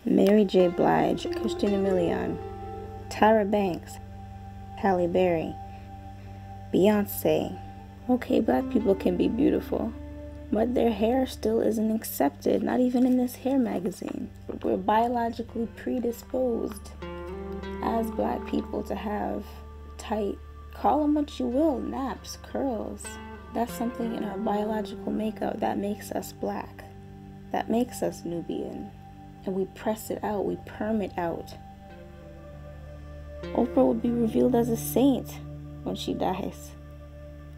Mary J. Blige, Christina Milian, Tyra Banks, Halle Berry, Beyonce. Okay, black people can be beautiful, but their hair still isn't accepted, not even in this hair magazine. We're biologically predisposed as black people to have tight, call them what you will, naps, curls. That's something in our biological makeup that makes us black, that makes us Nubian. And we press it out, we perm it out. Oprah would be revealed as a saint when she dies.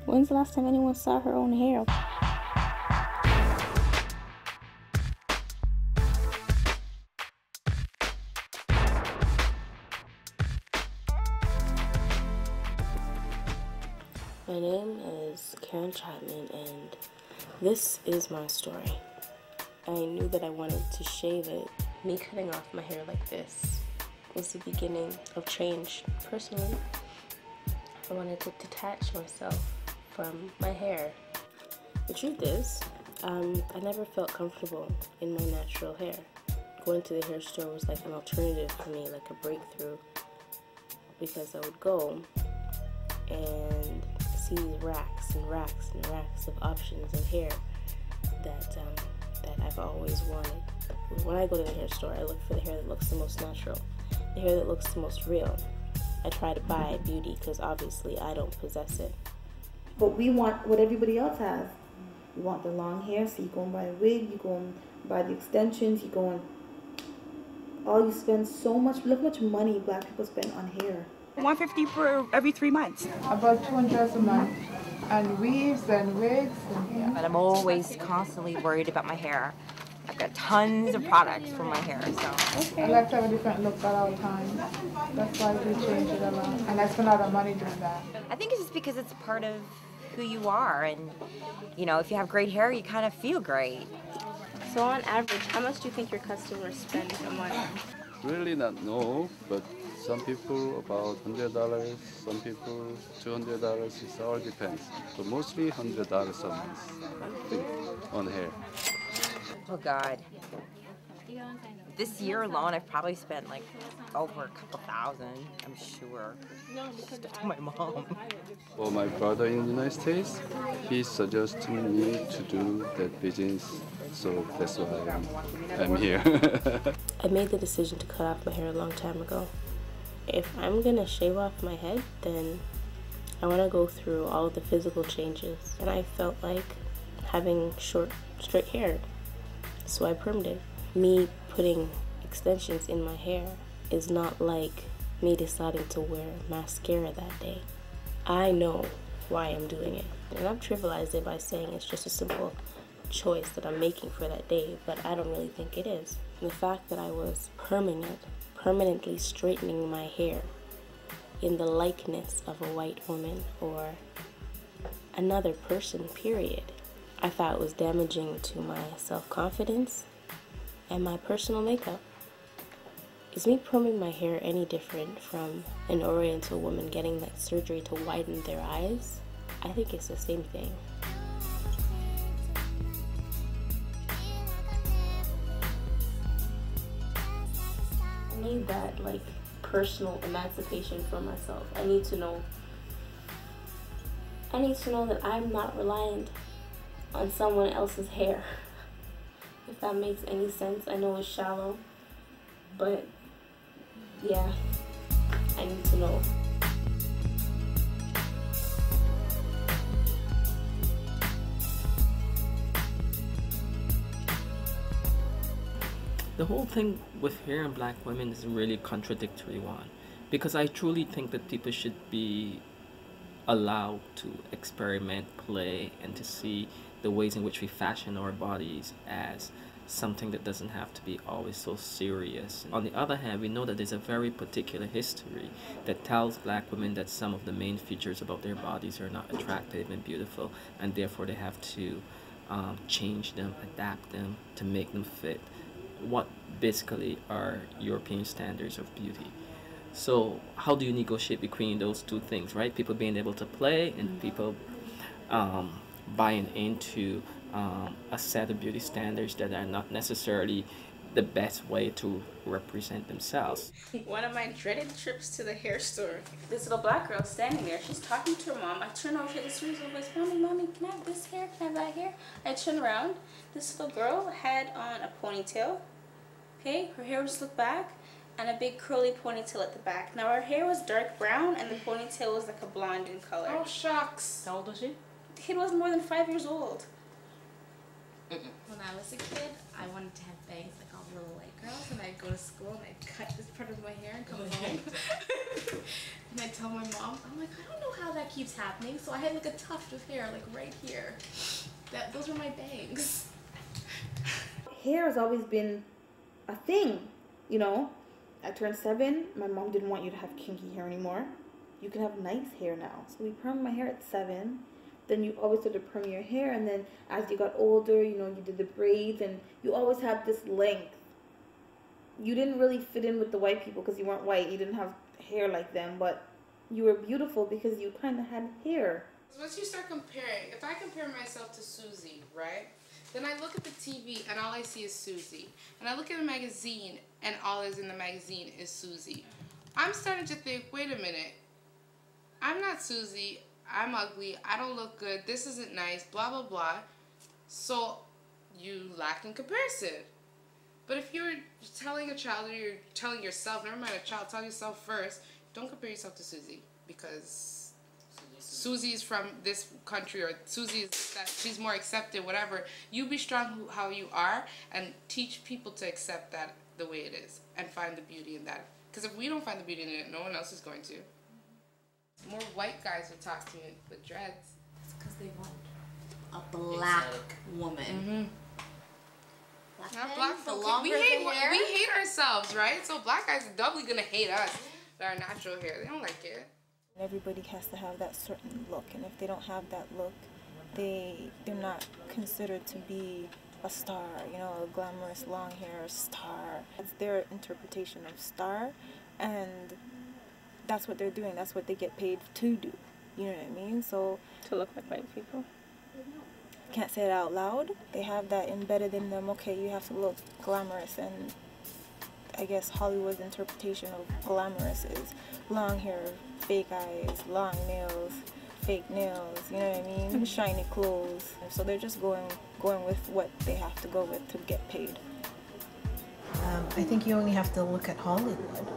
When's the last time anyone saw her own hair? My name is Karen Chapman, and this is my story. I knew that I wanted to shave it. Me cutting off my hair like this was the beginning of change. Personally, I wanted to detach myself from my hair. The truth is, I never felt comfortable in my natural hair. Going to the hair store was like an alternative for me, like a breakthrough, because I would go and see these racks and racks and racks of options of hair that I've always wanted. When I go to the hair store, I look for the hair that looks the most natural, the hair that looks the most real. I try to buy beauty because obviously I don't possess it. But we want what everybody else has. You want the long hair, so you go and buy a wig, you go and buy the extensions, you go and all you spend so much, look how much money black people spend on hair. $150 for every 3 months. About $200 a month. And weaves and wigs. And, yeah. But I'm always constantly worried about my hair. I've got tons of products for my hair, so. I like to have a different look at all times. That's why we change it a lot. And I spend a lot of money doing that. I think it's just because it's part of who you are. And, you know, if you have great hair, you kind of feel great. So on average, how much do you think your customers spend a month? Really not know, but some people about $100, some people $200. It all depends. But mostly $100 a month on hair. Oh God. This year alone, I've probably spent like over a couple thousand, I'm sure. Just to my mom. Well, my brother in the United States, he suggested me to do that business, so that's why I'm here. I made the decision to cut off my hair a long time ago. If I'm gonna shave off my head, then I want to go through all of the physical changes. And I felt like having short, straight hair, so I permed it. Me putting extensions in my hair is not like me deciding to wear mascara that day. I know why I'm doing it. And I've trivialized it by saying it's just a simple choice that I'm making for that day, but I don't really think it is. And the fact that I was perming it, permanently straightening my hair in the likeness of a white woman or another person, period, I thought was damaging to my self-confidence and my personal makeup. Is me perming my hair any different from an Oriental woman getting that surgery to widen their eyes? I think it's the same thing. I need that, like, personal emancipation for myself. I need to know that I'm not reliant on someone else's hair. If that makes any sense. I know it's shallow, but yeah, I need to know. The whole thing with hair and black women is a really contradictory one, because I truly think that people should be allowed to experiment, play, and to see the ways in which we fashion our bodies as something that doesn't have to be always so serious. On the other hand, we know that there's a very particular history that tells black women that some of the main features about their bodies are not attractive and beautiful, and therefore they have to change them, adapt them to make them fit what basically are European standards of beauty. So how do you negotiate between those two things, right? People being able to play and people buying into a set of beauty standards that are not necessarily the best way to represent themselves. One of my dreaded trips to the hair store. This little black girl standing there. She's talking to her mom. I turn over to this reason voice, Mommy, Mommy, can I have this hair? Can I have that hair? I turn around. This little girl had on a ponytail. Okay, her hair just looked back and a big curly ponytail at the back. Now her hair was dark brown and the ponytail was like a blonde in color. Oh shucks. How old was she? The kid was more than 5 years old. When I was a kid, I wanted to have bangs like all the little white girls, and I'd go to school and I'd cut this part of my hair and come home. And I'd tell my mom, I'm like, I don't know how that keeps happening. So I had like a tuft of hair like right here. Those were my bangs. Hair has always been a thing, you know. I turned 7, my mom didn't want you to have kinky hair anymore. You can have nice hair now. So we permed my hair at 7. Then you always started to perm your hair, and then as you got older, you know, you did the braids, and you always had this length. You didn't really fit in with the white people because you weren't white. You didn't have hair like them, but you were beautiful because you kind of had hair. Once you start comparing, if I compare myself to Susie, right? Then I look at the TV and all I see is Susie. And I look at a magazine and all is in the magazine is Susie. I'm starting to think, wait a minute, I'm not Susie. I'm ugly, I don't look good, this isn't nice, blah, blah, blah. So you lack in comparison. But if you're telling a child or you're telling yourself, never mind a child, tell yourself first, don't compare yourself to Susie because Susie's from this country or Susie is that, she's more accepted, whatever. You be strong how you are and teach people to accept that the way it is and find the beauty in that. Because if we don't find the beauty in it, no one else is going to. More white guys would talk to me with dreads. It's because they want a black woman. Black Not black folk. We hate ourselves, right? So black guys are doubly gonna hate us with our natural hair. They don't like it. Everybody has to have that certain look, and if they don't have that look, they're not considered to be a star, you know, a glamorous long hair star. It's their interpretation of star, and that's what they're doing. That's what they get paid to do. You know what I mean? So to look like white people. Can't say it out loud. They have that embedded in them. Okay, you have to look glamorous, and I guess Hollywood's interpretation of glamorous is long hair, fake eyes, long nails, fake nails. You know what I mean? Shiny clothes. So they're just going with what they have to go with to get paid. I think you only have to look at Hollywood.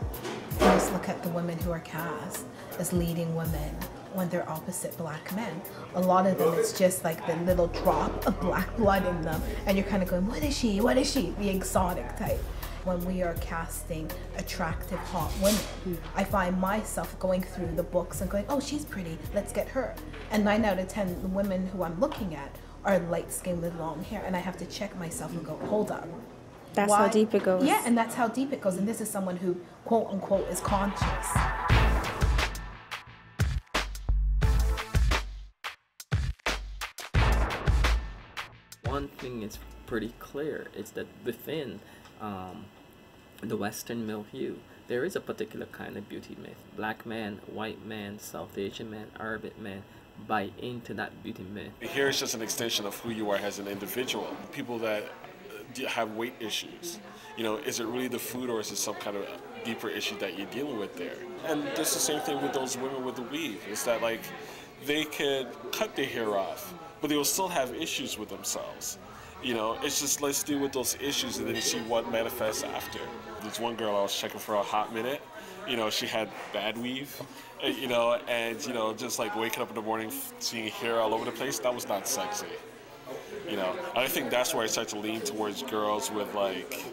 Just look at the women who are cast as leading women when they're opposite black men. A lot of them, it's just like the little drop of black blood in them, and you're kind of going, what is she? What is she? The exotic type. When we are casting attractive, hot women, I find myself going through the books and going, oh, she's pretty, let's get her. And 9 out of 10 the women who I'm looking at are light-skinned with long hair, and I have to check myself and go, hold up. That's how deep it goes. Yeah, and that's how deep it goes. And this is someone who, quote unquote, is conscious. One thing is pretty clear is that within the Western milieu, there is a particular kind of beauty myth. Black man, white man, South Asian man, Arabic man buy into that beauty myth. Hair is just an extension of who you are as an individual. People that have weight issues, you know, is it really the food or is it some kind of deeper issue that you're dealing with there? And it's the same thing with those women with the weave. It's that like they could cut their hair off, but they will still have issues with themselves. You know, it's just let's deal with those issues and then see what manifests after. There's one girl I was checking for a hot minute. You know, she had bad weave, you know, and, you know, just like waking up in the morning, seeing hair all over the place, that was not sexy. You know, I think that's where I start to lean towards girls with like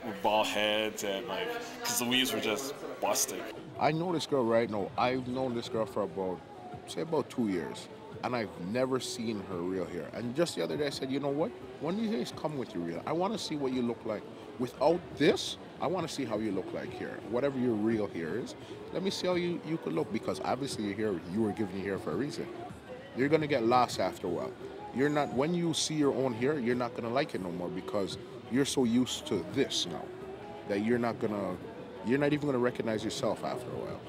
with bald heads and like, because the weaves were just busting. I know this girl right now. I've known this girl for about 2 years, and I've never seen her real hair. And just the other day I said, you know what? One of these days come with your real. I want to see what you look like without this. I want to see how you look like here. Whatever your real hair is, let me see how you could look, because obviously your hair, you were given your hair for a reason. You're gonna get lost after a while. You're not, when you see your own hair, you're not gonna like it no more because you're so used to this now that you're not even gonna recognize yourself after a while.